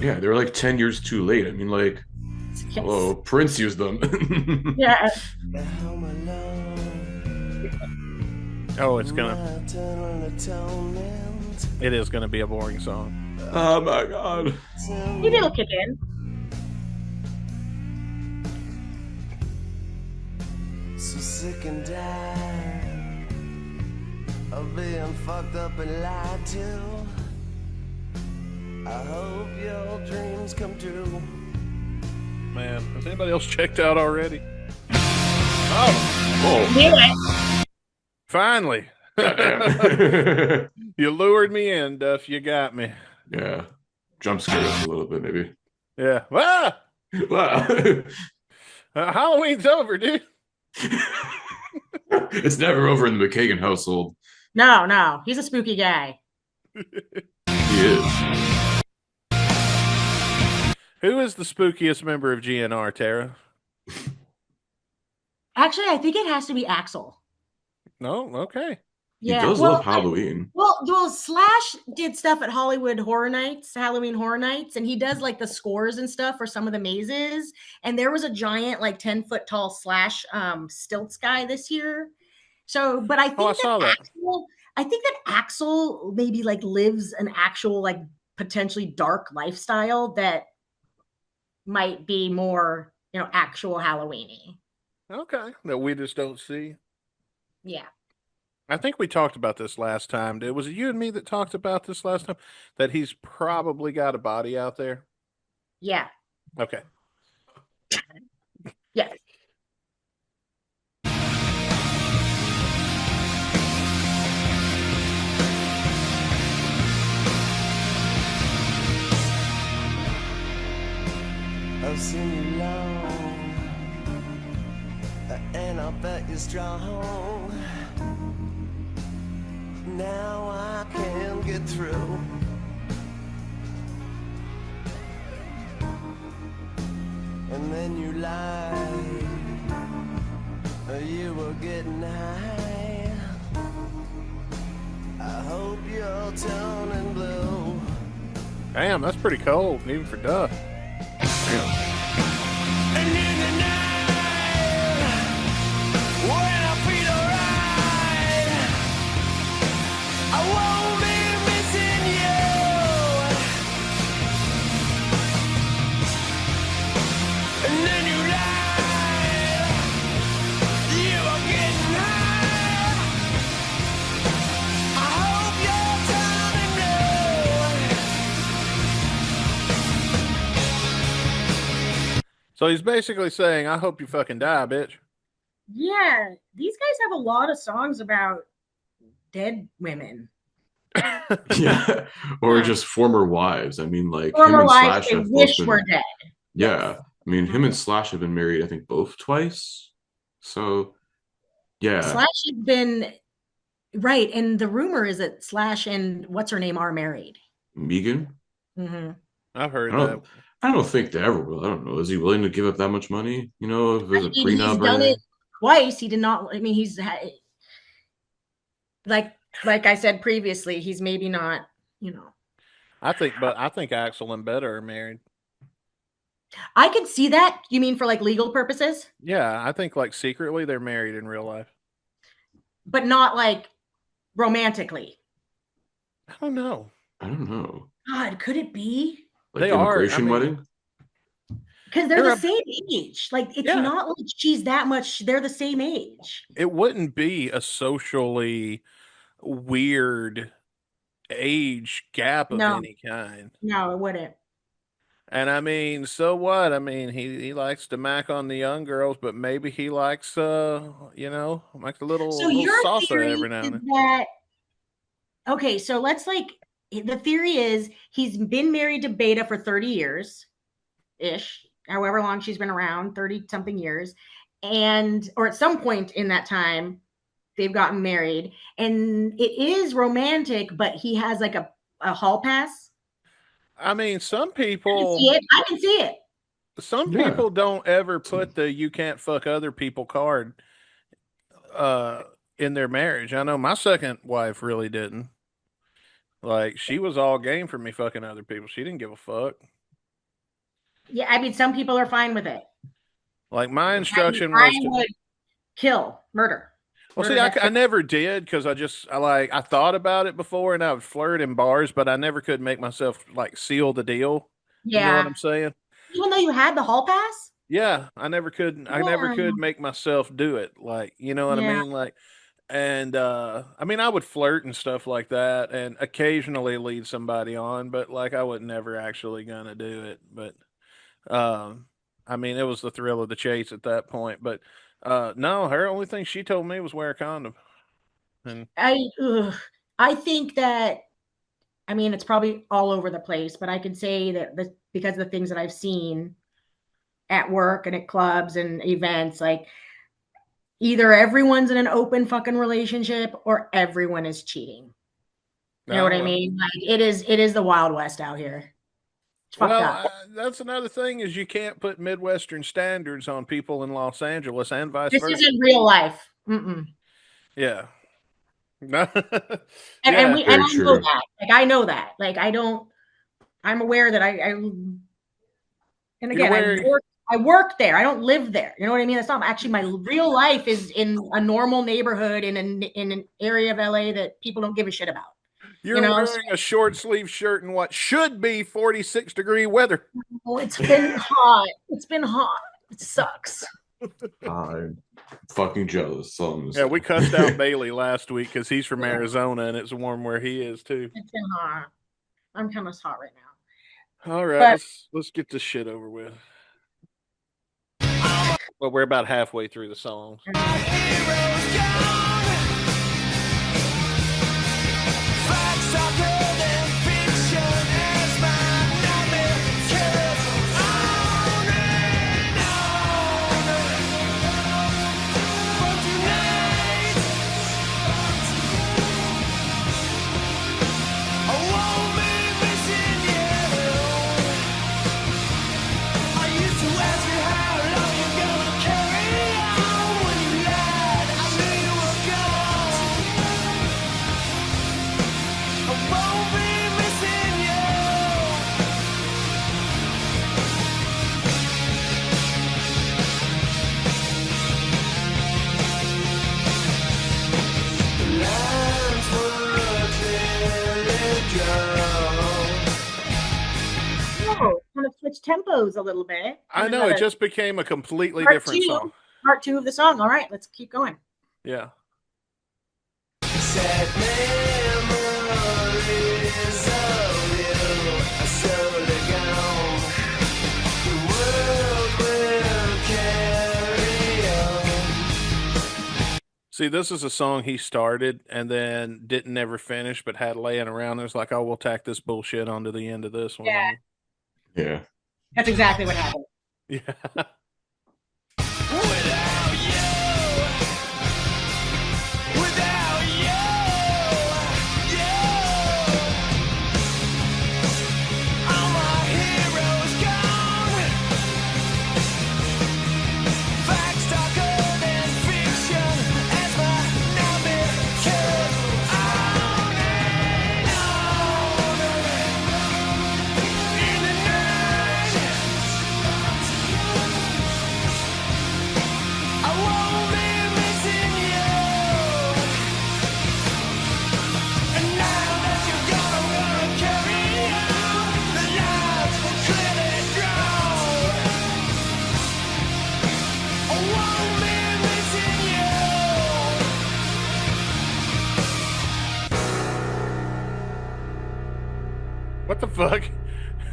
Yeah, they were like 10 years too late. I mean, like, hello, Prince used them. Yeah. Oh, it is gonna be a boring song. Oh my god. Maybe it'll kick in. So sick and tired of being fucked up and lied to. I hope your dreams come true. Man, has anybody else checked out already? Oh. Yeah. Finally. You lured me in, Duff. You got me. Yeah. Jump scared us a little bit, maybe. Yeah. Ah! Wow. Halloween's over, dude. It's never over in the McKagan household. No. He's a spooky guy. He is. Who is the spookiest member of GNR, Tara? Actually, I think it has to be Axl. No? Okay. He does love Halloween. Well, Slash did stuff at Halloween Horror Nights, and he does like the scores and stuff for some of the mazes. And there was a giant, like 10-foot tall Slash stilts guy this year. So, but I think I think that Axl maybe like lives an actual like potentially dark lifestyle that might be more, actual Halloween-y. Okay. That we just don't see. Yeah. I think we talked about this last time. Was it you and me that talked about this last time? That he's probably got a body out there? Yeah. Okay. Yes. I've seen you long, and I bet you're strong. Now I can get through. And then you lied, you were getting high. I hope you're turning blue. Damn, that's pretty cold, even for Duff. Damn. And in the night, when I feel alright, I won't be missing you. And then you lied, you were getting high. I hope you're turning blue. So he's basically saying, I hope you fucking die, bitch. Yeah, these guys have a lot of songs about dead women. Yeah, or just former wives. I mean, like former him and wives Slash they have wish both been, were dead. Yeah, I mean, him and Slash have been married, I think, both twice. So, yeah, Slash has been right, and the rumor is that Slash and what's her name are married. Megan. Mm-hmm. I've heard that. I don't think they ever will. I don't know. Is he willing to give up that much money? If there's a prenup. He's done it twice. He did not. I mean, he's like I said previously. He's maybe not. I think Axl and Betta are married. I can see that. You mean for like legal purposes? Yeah, I think like secretly they're married in real life, but not like romantically. I don't know. God, could it be? Like they immigration wedding? Because they're the same age. Like, it's not like she's that much. They're the same age. It wouldn't be a socially weird age gap of any kind. No, it wouldn't. And I mean, so what? I mean, he likes to mac on the young girls, but maybe he likes like a So little your salsa theory every now is and then. that okay? So let's the theory is he's been married to Beta for 30 years ish, however long she's been around, 30 something years, and or at some point in that time they've gotten married, and it is romantic, but he has like a hall pass. I mean, I can see it. I can see it. some Yeah. people don't ever put the "you can't fuck other people" card uh in their marriage. I know my second wife really didn't. Like she was all game for me fucking other people. She didn't give a fuck. Yeah, I mean, some people are fine with it. Like my instruction I was to. would kill, murder, Well, murder see, that I chick. never did because I thought about it before and I would flirt in bars, but I never could make myself like seal the deal. You know what Yeah, I'm saying? even though you had the hall pass. Yeah, I never could. I never Yeah, could make myself do it. Like, you know what I yeah. mean? Like, and I mean, I would flirt and stuff like that, and occasionally lead somebody on, but like, I would never actually gonna do it. But um, I mean, it was the thrill of the chase at that point. But no, her only thing she told me was wear a condom, and Ugh. I think that I mean it's probably all over the place, but I can say that because of the things that I've seen at work and at clubs and events, like either everyone's in an open fucking relationship or everyone is cheating. You know what oh I well. mean? Like it is the Wild West out here. It's fucked Well, up. that's another thing is you can't put Midwestern standards on people in Los Angeles and vice This versa. isn't real life. Mm-mm. Yeah. No. And Yeah. we and Very I know true. that. Like I know that. Like I don't. I'm aware that I and You're again wearing. I work there. I don't live there. You know what I mean? That's not actually my real life is in a normal neighborhood in an area of LA that people don't give a shit about. You You're know, wearing a short sleeve shirt in what should be 46-degree weather. so it's been hot. It's been hot. It sucks. I'm fucking jealous. So Yeah, we cussed out Bailey last week because he's from Arizona and it's warm where he is too. It's been hot. I'm kind of hot right now. All right, But let's get this shit over with. Well, we're about halfway through the song. kind of switch tempos a little bit. I know it just became a completely part different two, song. Part two of the song. All right, let's keep going. Yeah. Sad memories of you are slowly gone. The world will carry on. See, this is a song he started and then didn't ever finish, but had laying around. There's like, oh, we'll tack this bullshit onto the end of this one. Yeah. Yeah. That's exactly what happened. Yeah. Without you, without you, all my heroes gone. Facts darker than fiction as my nightmare carries on and on. In the night, I won't be missing you. And now that you're gone, I'm gonna carry on. The lines are clearly drawn. I won't be missing you. What the fuck?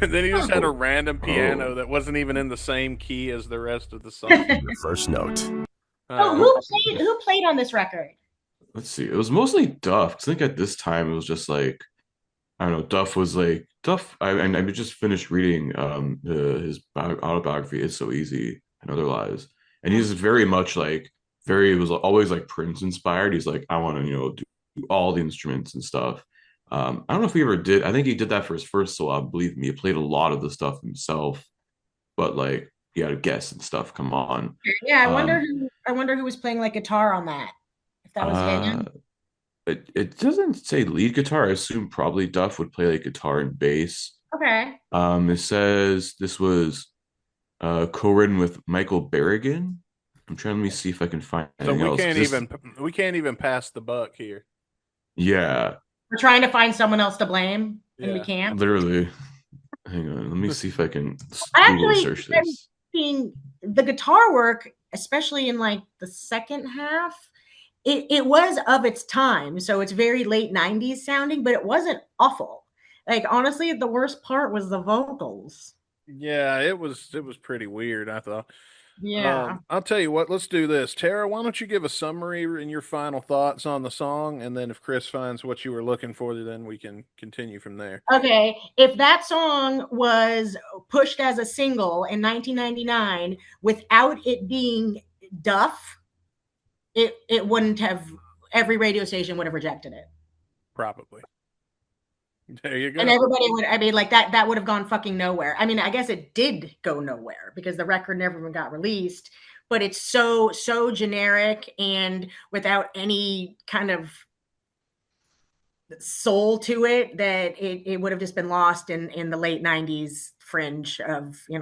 And then he just had a random piano Oh. that wasn't even in the same key as the rest of the song. Your first note. Who played on this record? Let's see. It was mostly Duff. I think at this time it was just like I don't know. Duff was like Duff. I just finished reading his autobiography. It's So Easy and Other Lies, and he's very much like very. It was always like Prince inspired. He's like I want to do all the instruments and stuff. I don't know if he ever did. I think he did that for his first solo album. Believe me, he played a lot of the stuff himself, but like he had a guest and stuff. Come on. Yeah, I wonder who was playing like guitar on that. If that was him. It doesn't say lead guitar. I assume probably Duff would play like guitar and bass. Okay. It says this was co-written with Michael Berrigan. I'm trying. Let me see if I can find So anything else. we can't even pass the buck here. Yeah, We're trying to find someone else to blame, and we Yeah. can't. literally. Hang on. Let me see if I can I Google actually search this. seeing the guitar work, especially in like the second half, it was of its time. So it's very late 90s sounding, but it wasn't awful. Like honestly, the worst part was the vocals. Yeah, it was pretty weird, I thought. Yeah. I'll tell you what, let's do this. Tara, why don't you give a summary and your final thoughts on the song, and then if Chris finds what you were looking for, then we can continue from there. Okay, if that song was pushed as a single in 1999 without it being Duff, it wouldn't have. Every radio station would have rejected it. Probably. There you go. And everybody would, I mean, like that would have gone fucking nowhere. I mean, I guess it did go nowhere because the record never even got released, but it's so generic and without any kind of soul to it that it would have just been lost in the late 90s fringe of, I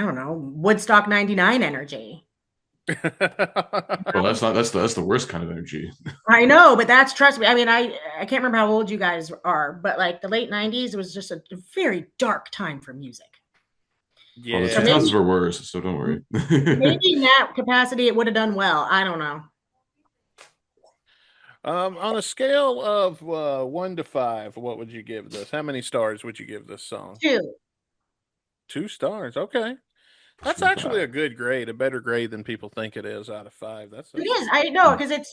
don't know, Woodstock 99 energy. Well, that's the worst kind of energy. I know, but trust me. I mean, I can't remember how old you guys are, but like the late 90s, it was just a very dark time for music. Yeah. Well, the 2000s were worse, so don't worry. Maybe in that capacity, it would have done well. I don't know. On a scale of 1 to 5, what would you give this? How many stars would you give this song? 2. 2 stars. Okay. That's actually a good grade, a better grade than people think it is out of 5. It is. I know, because it's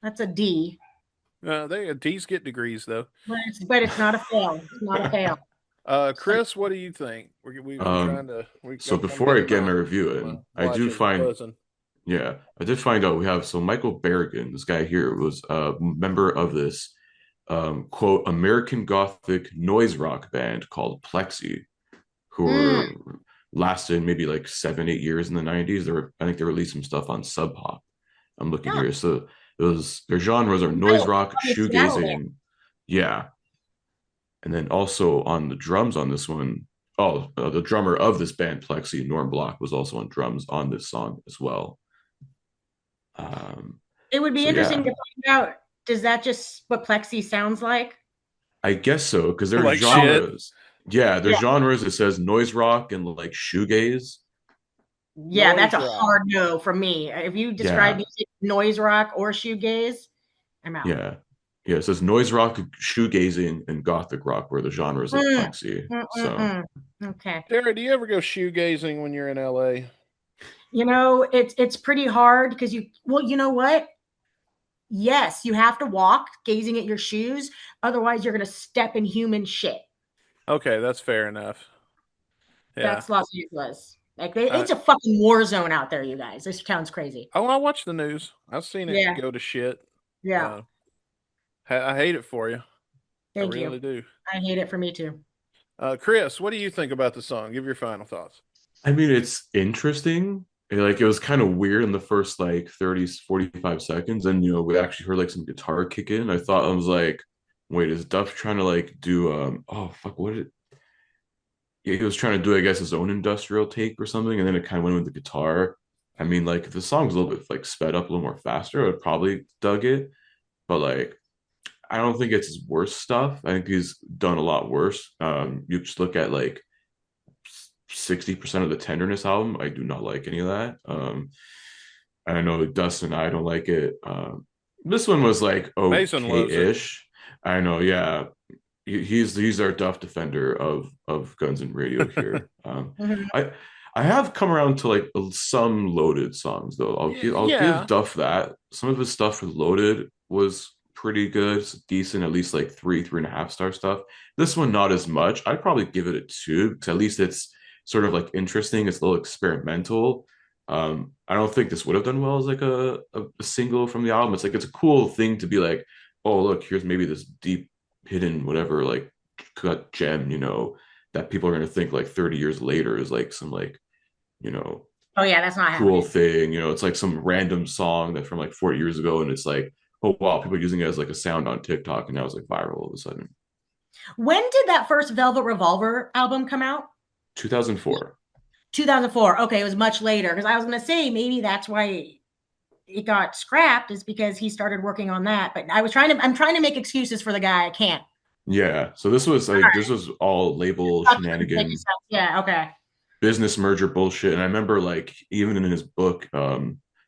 that's a D. D's get degrees though. But it's not a fail. It's not a fail. Chris, what do you think? We're trying to. So before I get my review in, I did find out we have Michael Berrigan, this guy here, was a member of this quote American Gothic noise rock band called Plexi, who were lasted maybe like 7-8 years in the 90s. I think they released some stuff on Sub Pop. I'm looking here. So their genres are noise rock, shoegazing. Yeah. And then also on the drums on this one, the drummer of this band, Plexi, Norm Block, was also on drums on this song as well. It would be interesting to find out, does that just what Plexi sounds like? I guess so, because their genres. Shit. Yeah, their genres, it says noise rock and like shoegaze. Yeah, that's a hard no from me. If you describe music noise rock or shoegaze, I'm out. Yeah. Yeah, it says noise rock, shoegazing, and gothic rock were the genres of Plexi. So okay. Tara, do you ever go shoegazing when you're in LA? It's pretty hard because you know what? Yes, you have to walk gazing at your shoes. Otherwise, you're going to step in human shit. Okay, that's fair enough. Yeah. That's Los Angeles. Like it's a fucking war zone out there, you guys. This town's crazy. Oh, I watch the news. I've seen it go to shit. Yeah. I hate it for you. Thank you. I really do. I hate it for me too. Chris, what do you think about the song? Give your final thoughts. I mean, it's interesting. It was kind of weird in the first like 30, 45 seconds. And, we actually heard like some guitar kick in. I thought, I was like, wait, is Duff trying to like do, he was trying to do, I guess, his own industrial take or something. And then it kind of went with the guitar. I mean, like if the song's a little bit like sped up a little more faster, I would probably dug it. But like, I don't think it's his worst stuff. I think he's done a lot worse. You just look at like 60% of the Tenderness album. I do not like any of that. I know Dustin and I don't like it. This one was like okay-ish. I know, yeah. He's our Duff defender of guns and radio here. Mhm. I have come around to like some Loaded songs though. I'll give Yeah. Duff that. Some of his stuff with Loaded was pretty good, it's decent, at least like 3.5 star stuff. This one not as much. I'd probably give it a 2 because at least it's sort of like interesting. It's a little experimental. I don't think this would have done well as like a single from the album. It's like it's a cool thing to be like, oh look, here's maybe this deep hidden whatever like cut gem, that people are gonna think like 30 years later is like some like, you know, Oh yeah, that's not cool happening. thing. It's like some random song that from like 40 years ago, and it's like, oh wow, people are using it as like a sound on TikTok, and now it's like viral all of a sudden. When did that first Velvet Revolver album come out? 2004. 2004. Okay, it was much later because I was going to say maybe that's why it got scrapped is because he started working on that. But I'm trying to make excuses for the guy. I can't. Yeah. So this was like this was all label shenanigans, Yeah. Okay. business merger bullshit. And I remember like even in his book,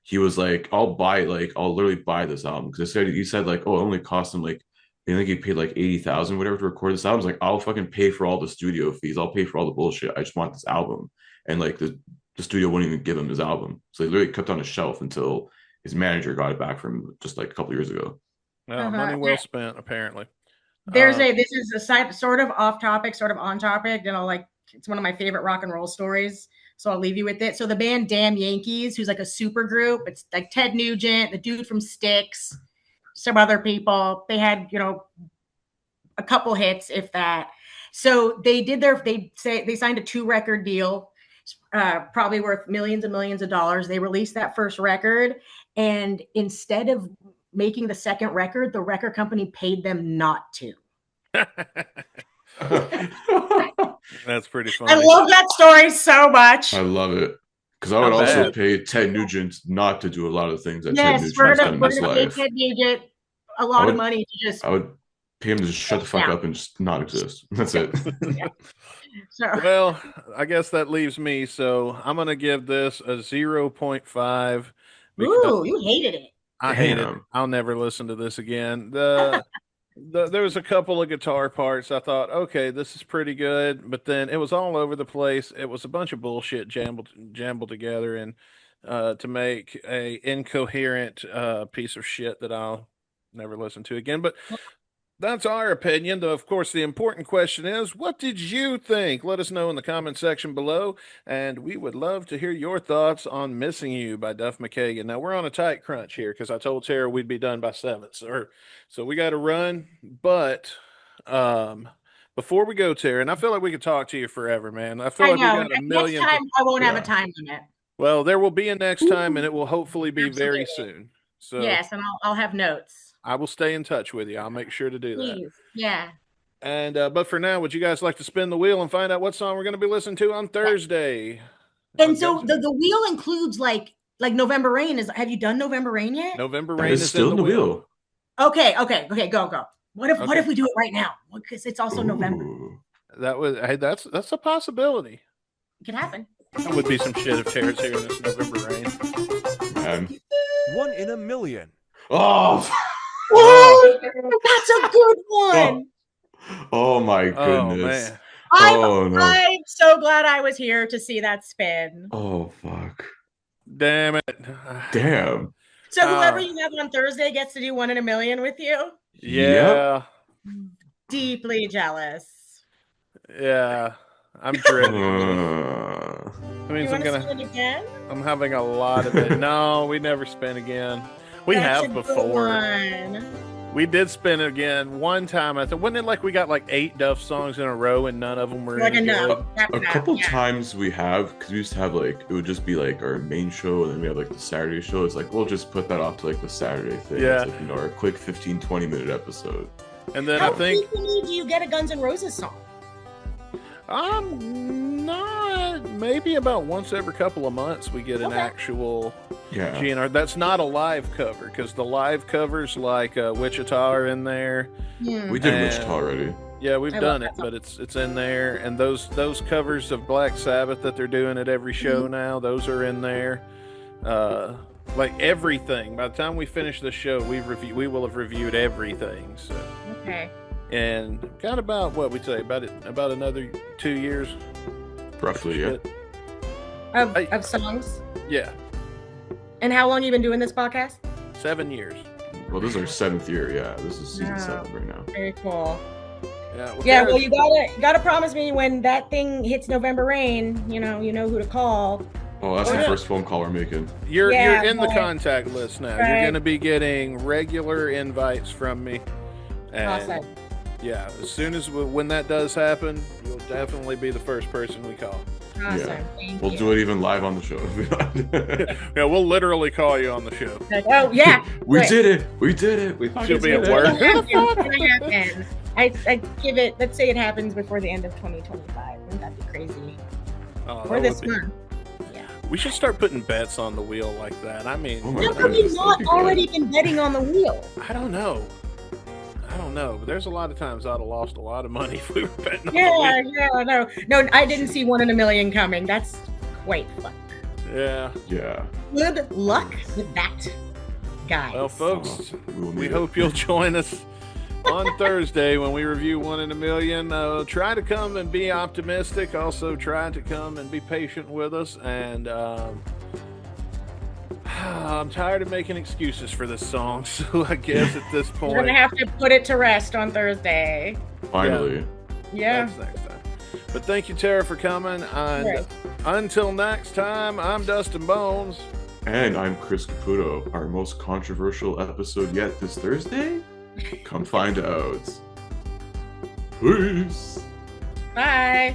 he was like, I'll literally buy this album because he said like, oh, it only cost him like I think he paid like 80,000 whatever to record this album. I was like, I'll fucking pay for all the studio fees. I'll pay for all the bullshit. I just want this album. And like the studio wouldn't even give him his album. So he literally kept on a shelf until his manager got it back from him just like a couple years ago. Well, money well spent, apparently. This is a side sort of off topic, sort of on topic. It's one of my favorite rock and roll stories. So I'll leave you with it. So the band Damn Yankees, who's like a super group, it's like Ted Nugent, the dude from Styx, some other people. They had, a couple hits, if that. So they signed a 2-record deal, probably worth millions and millions of dollars. They released that first record, and instead of making the second record, the record company paid them not to. That's pretty funny. I love that story so much. I love it. Because I would also pay Ted Nugent not to do a lot of things that Ted Nugent has done in his life. Ted Nugent a lot of money to just. I would pay him to just shut the fuck up and just not exist. That's it. Yeah. So. Well, I guess that leaves me. So I'm going to give this a 0.5. Ooh, you hated it. I hate it. I'll never listen to this again. There was a couple of guitar parts. I thought, okay, this is pretty good, but then it was all over the place. It was a bunch of bullshit jumbled together, and to make a incoherent piece of shit that I'll never listen to again. But that's our opinion. Though, of course, the important question is, what did you think? Let us know in the comment section below, and we would love to hear your thoughts on Missing You by Duff McKagan. Now, we're on a tight crunch here because I told Tara we'd be done by 7, so we got to run. But before we go, Tara, and I feel like we could talk to you forever, man. I feel like we got a million. Next time, I won't have a time limit. Well, there will be a next time, and it will hopefully be very soon. So yes, and I'll have notes. I will stay in touch with you. I'll make sure to do that. Please. Yeah. And but for now, would you guys like to spin the wheel and find out what song we're going to be listening to on Thursday? And so the wheel includes like November Rain. Have you done November Rain yet? November Rain is still in the wheel. Okay, go. What if we do it right now? Because it's also November. That's a possibility. It could happen. That would be some shit if Tara's here in this November Rain. 1 in a million. Oh. Oh, that's a good one. Oh my goodness. Oh, man. I'm so glad I was here to see that spin. Oh fuck. Damn it. Damn. So whoever you have on Thursday gets to do 1 in a million with you? Yeah. Yep. Deeply jealous. Yeah. I'm dreading That means I'm having a lot of it. No, we never spin again. We have before. We did spin it again one time. I think wasn't it like we got like 8 Duff songs in a row and none of them were like good? A couple times we have, because we used to have like it would just be like our main show, and then we have like the Saturday show. It's like we'll just put that off to like the Saturday thing. Yeah, it's like, our quick 15-20 minute episode. And then how I think frequently do you get a Guns N' Roses song? Not maybe about once every couple of months we get an actual GNR. That's not a live cover because the live covers like Wichita are in there. We did Wichita already. Yeah, we've done it, but it's in there. And those covers of Black Sabbath that they're doing at every show now, those are in there. Like everything. By the time we finish the show, we will have reviewed everything. So. Okay. And got about what we say about another 2 years. Roughly, yeah. Of songs. Yeah. And how long you been doing this podcast? 7 years. Well, this is our 7th year. Yeah, this is season 7 right now. Very cool. Yeah. Well, you gotta promise me when that thing hits November rain. You know who to call. Oh, that's the first phone call we're making. You're in the contact list now. Right. You're going to be getting regular invites from me. And Awesome. yeah, as soon as when that does happen, you'll definitely be the first person we call. Awesome. Yeah. Thank We'll you. do it even live on the show. Yeah, we'll literally call you on the show. Like, oh yeah. We Right. did it. We did it. We She'll be at did it. work. It's gonna happen. I give it. Let's say it happens before the end of 2025. Wouldn't that be crazy? Oh, Or that this would be- month. Yeah. We should start putting bets on the wheel like that. I mean, Oh my How have you goodness, not that'd be good. already been betting on the wheel? I don't know. But there's a lot of times I'd have lost a lot of money if we were betting on the Yeah, no, I didn't see 1 in a million coming. That's quite fun. wheel. Yeah. Yeah. Good luck with that, guys. Well, folks, We'll we need it. hope you'll join us on Thursday when we review 1 in a Million. Try to come and be optimistic. Also, try to come and be patient with us. And I'm tired of making excuses for this song, so I guess at this point, We're gonna have to put it to rest on Thursday. Finally. Yeah. that's next time. But thank you, Tara, for coming. And Right. until next time, I'm Dustin Bonez. And I'm Chris Caputo. Our most controversial episode yet this Thursday? Come find out. Peace. Bye.